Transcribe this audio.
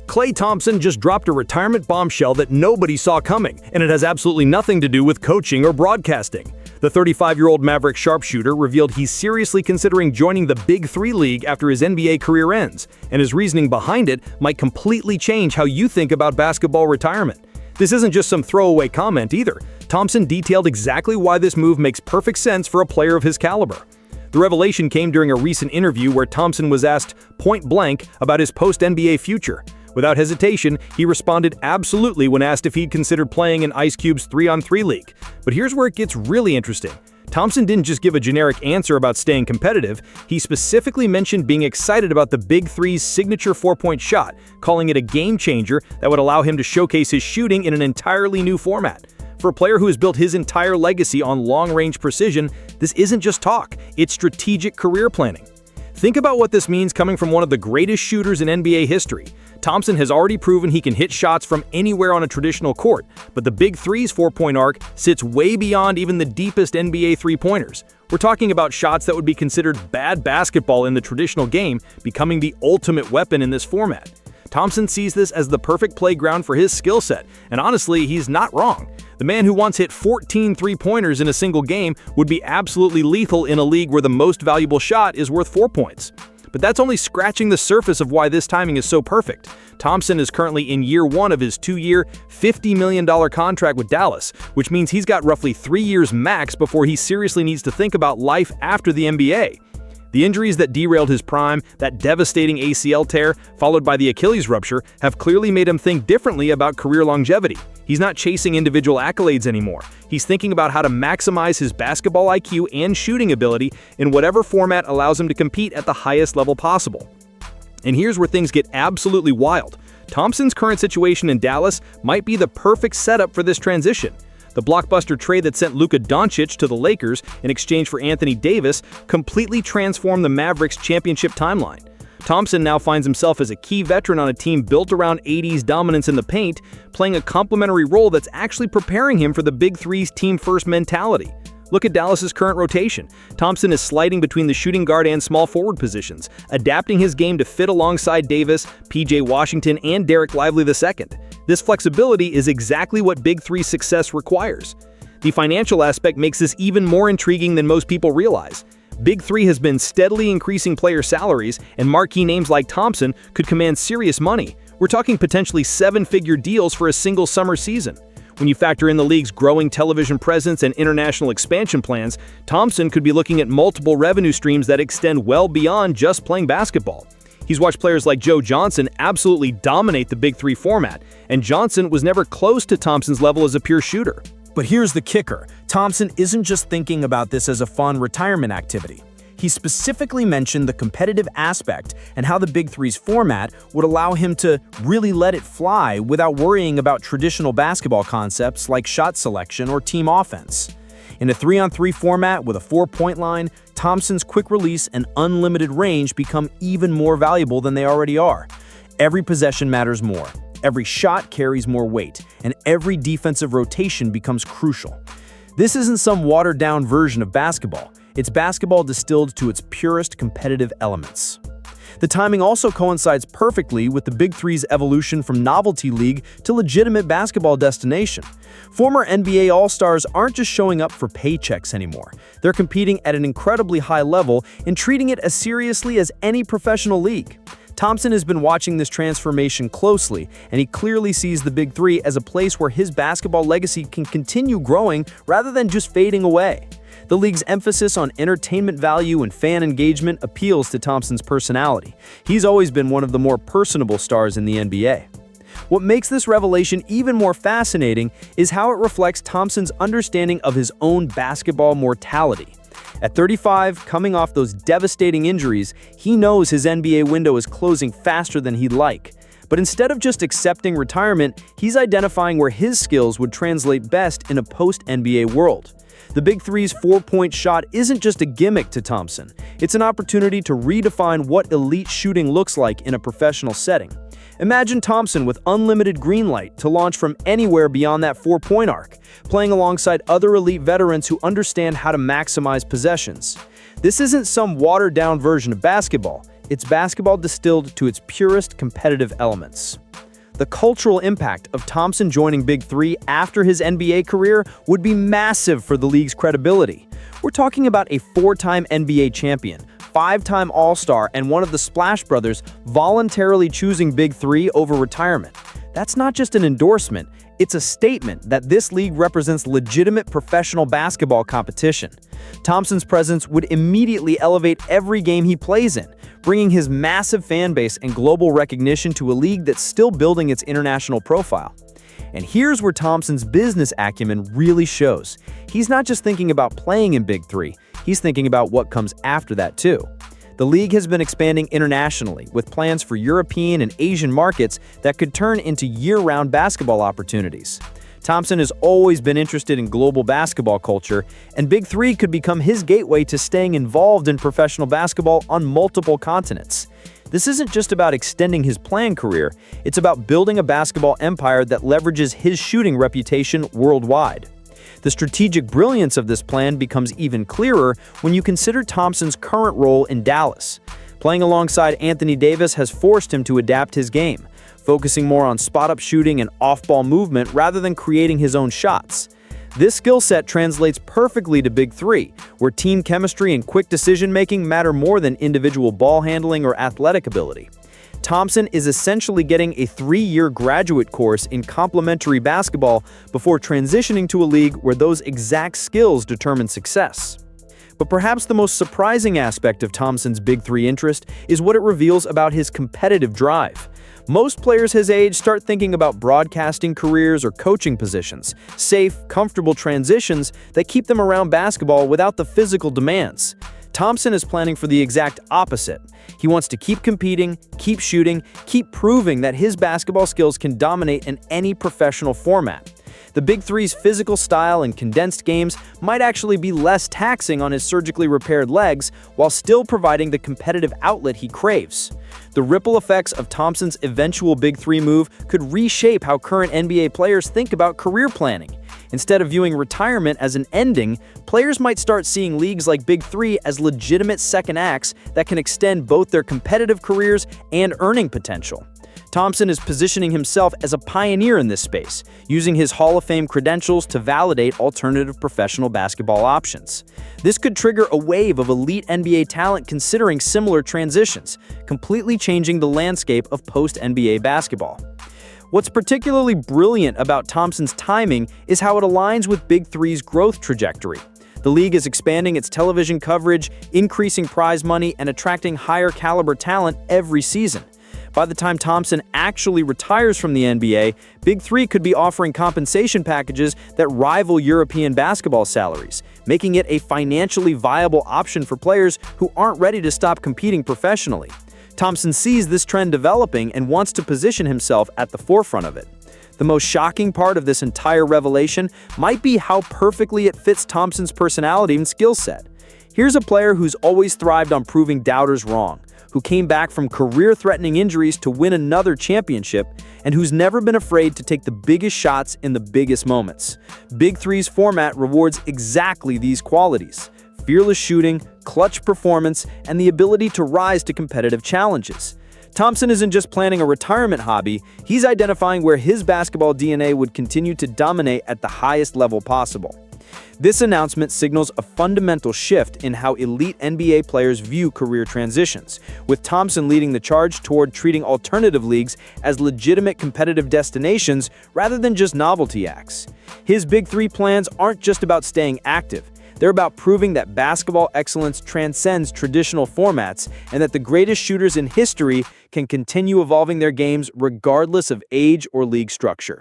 Klay Thompson just dropped a retirement bombshell that nobody saw coming, and it has absolutely nothing to do with coaching or broadcasting. The 35-year-old Mavericks sharpshooter revealed he's seriously considering joining the Big Three League after his NBA career ends, and his reasoning behind it might completely change how you think about basketball retirement. This isn't just some throwaway comment either. Thompson detailed exactly why this move makes perfect sense for a player of his caliber. The revelation came during a recent interview where Thompson was asked point-blank about his post-NBA future. Without hesitation, he responded absolutely when asked if he'd considered playing in Ice Cube's 3-on-3 league. But here's where it gets really interesting. Thompson didn't just give a generic answer about staying competitive, he specifically mentioned being excited about the Big Three's signature four-point shot, calling it a game-changer that would allow him to showcase his shooting in an entirely new format. For a player who has built his entire legacy on long-range precision, this isn't just talk, it's strategic career planning. Think about what this means coming from one of the greatest shooters in NBA history. Thompson has already proven he can hit shots from anywhere on a traditional court, but the Big Three's four-point arc sits way beyond even the deepest NBA three-pointers. We're talking about shots that would be considered bad basketball in the traditional game, becoming the ultimate weapon in this format. Thompson sees this as the perfect playground for his skill set, and honestly, he's not wrong. The man who once hit 14 three-pointers in a single game would be absolutely lethal in a league where the most valuable shot is worth 4 points. But that's only scratching the surface of why this timing is so perfect. Thompson is currently in year one of his 2-year, $50 million contract with Dallas, which means he's got roughly 3 years max before he seriously needs to think about life after the NBA. The injuries that derailed his prime, that devastating ACL tear, followed by the Achilles rupture, have clearly made him think differently about career longevity. He's not chasing individual accolades anymore. He's thinking about how to maximize his basketball IQ and shooting ability in whatever format allows him to compete at the highest level possible. And here's where things get absolutely wild. Thompson's current situation in Dallas might be the perfect setup for this transition. The blockbuster trade that sent Luka Doncic to the Lakers in exchange for Anthony Davis completely transformed the Mavericks' championship timeline. Thompson now finds himself as a key veteran on a team built around 80s dominance in the paint, playing a complementary role that's actually preparing him for the Big Three's team-first mentality. Look at Dallas's current rotation. Thompson is sliding between the shooting guard and small forward positions, adapting his game to fit alongside Davis, PJ Washington, and Derek Lively II. This flexibility is exactly what Big Three success requires. The financial aspect makes this even more intriguing than most people realize. Big Three has been steadily increasing player salaries, and marquee names like Thompson could command serious money. We're talking potentially 7-figure deals for a single summer season. When you factor in the league's growing television presence and international expansion plans, Thompson could be looking at multiple revenue streams that extend well beyond just playing basketball. He's watched players like Joe Johnson absolutely dominate the Big Three format, and Johnson was never close to Thompson's level as a pure shooter. But here's the kicker. Thompson isn't just thinking about this as a fun retirement activity. He specifically mentioned the competitive aspect and how the Big Three's format would allow him to really let it fly without worrying about traditional basketball concepts like shot selection or team offense. In a 3-on-3 format with a 4-point line, Thompson's quick release and unlimited range become even more valuable than they already are. Every possession matters more, every shot carries more weight, and every defensive rotation becomes crucial. This isn't some watered-down version of basketball. It's basketball distilled to its purest competitive elements. The timing also coincides perfectly with the Big Three's evolution from novelty league to legitimate basketball destination. Former NBA All-Stars aren't just showing up for paychecks anymore. They're competing at an incredibly high level and treating it as seriously as any professional league. Thompson has been watching this transformation closely, and he clearly sees the Big Three as a place where his basketball legacy can continue growing rather than just fading away. The league's emphasis on entertainment value and fan engagement appeals to Thompson's personality. He's always been one of the more personable stars in the NBA. What makes this revelation even more fascinating is how it reflects Thompson's understanding of his own basketball mortality. At 35, coming off those devastating injuries, he knows his NBA window is closing faster than he'd like. But instead of just accepting retirement, he's identifying where his skills would translate best in a post-NBA world. The Big Three's 4-point shot isn't just a gimmick to Thompson. It's an opportunity to redefine what elite shooting looks like in a professional setting. Imagine Thompson with unlimited green light to launch from anywhere beyond that 4-point arc, playing alongside other elite veterans who understand how to maximize possessions. This isn't some watered-down version of basketball. It's basketball distilled to its purest competitive elements. The cultural impact of Thompson joining Big Three after his NBA career would be massive for the league's credibility. We're talking about a four-time NBA champion, five-time All-Star, and one of the Splash Brothers voluntarily choosing Big Three over retirement. That's not just an endorsement, it's a statement that this league represents legitimate professional basketball competition. Thompson's presence would immediately elevate every game he plays in, bringing his massive fan base and global recognition to a league that's still building its international profile. And here's where Thompson's business acumen really shows. He's not just thinking about playing in Big Three, he's thinking about what comes after that too. The league has been expanding internationally, with plans for European and Asian markets that could turn into year-round basketball opportunities. Thompson has always been interested in global basketball culture, and Big Three could become his gateway to staying involved in professional basketball on multiple continents. This isn't just about extending his playing career, it's about building a basketball empire that leverages his shooting reputation worldwide. The strategic brilliance of this plan becomes even clearer when you consider Thompson's current role in Dallas. Playing alongside Anthony Davis has forced him to adapt his game, focusing more on spot-up shooting and off-ball movement rather than creating his own shots. This skill set translates perfectly to Big Three, where team chemistry and quick decision-making matter more than individual ball handling or athletic ability. Thompson is essentially getting a 3-year graduate course in complementary basketball before transitioning to a league where those exact skills determine success. But perhaps the most surprising aspect of Thompson's Big Three interest is what it reveals about his competitive drive. Most players his age start thinking about broadcasting careers or coaching positions, safe, comfortable transitions that keep them around basketball without the physical demands. Thompson is planning for the exact opposite. He wants to keep competing, keep shooting, keep proving that his basketball skills can dominate in any professional format. The Big Three's physical style and condensed games might actually be less taxing on his surgically repaired legs while still providing the competitive outlet he craves. The ripple effects of Thompson's eventual Big Three move could reshape how current NBA players think about career planning. Instead of viewing retirement as an ending, players might start seeing leagues like Big Three as legitimate second acts that can extend both their competitive careers and earning potential. Thompson is positioning himself as a pioneer in this space, using his Hall of Fame credentials to validate alternative professional basketball options. This could trigger a wave of elite NBA talent considering similar transitions, completely changing the landscape of post-NBA basketball. What's particularly brilliant about Thompson's timing is how it aligns with Big Three's growth trajectory. The league is expanding its television coverage, increasing prize money, and attracting higher caliber talent every season. By the time Thompson actually retires from the NBA, Big Three could be offering compensation packages that rival European basketball salaries, making it a financially viable option for players who aren't ready to stop competing professionally. Thompson sees this trend developing and wants to position himself at the forefront of it. The most shocking part of this entire revelation might be how perfectly it fits Thompson's personality and skill set. Here's a player who's always thrived on proving doubters wrong, who came back from career-threatening injuries to win another championship, and who's never been afraid to take the biggest shots in the biggest moments. Big Three's format rewards exactly these qualities: fearless shooting, clutch performance, and the ability to rise to competitive challenges. Thompson isn't just planning a retirement hobby, he's identifying where his basketball DNA would continue to dominate at the highest level possible. This announcement signals a fundamental shift in how elite NBA players view career transitions, with Thompson leading the charge toward treating alternative leagues as legitimate competitive destinations rather than just novelty acts. His Big Three plans aren't just about staying active. They're about proving that basketball excellence transcends traditional formats and that the greatest shooters in history can continue evolving their games regardless of age or league structure.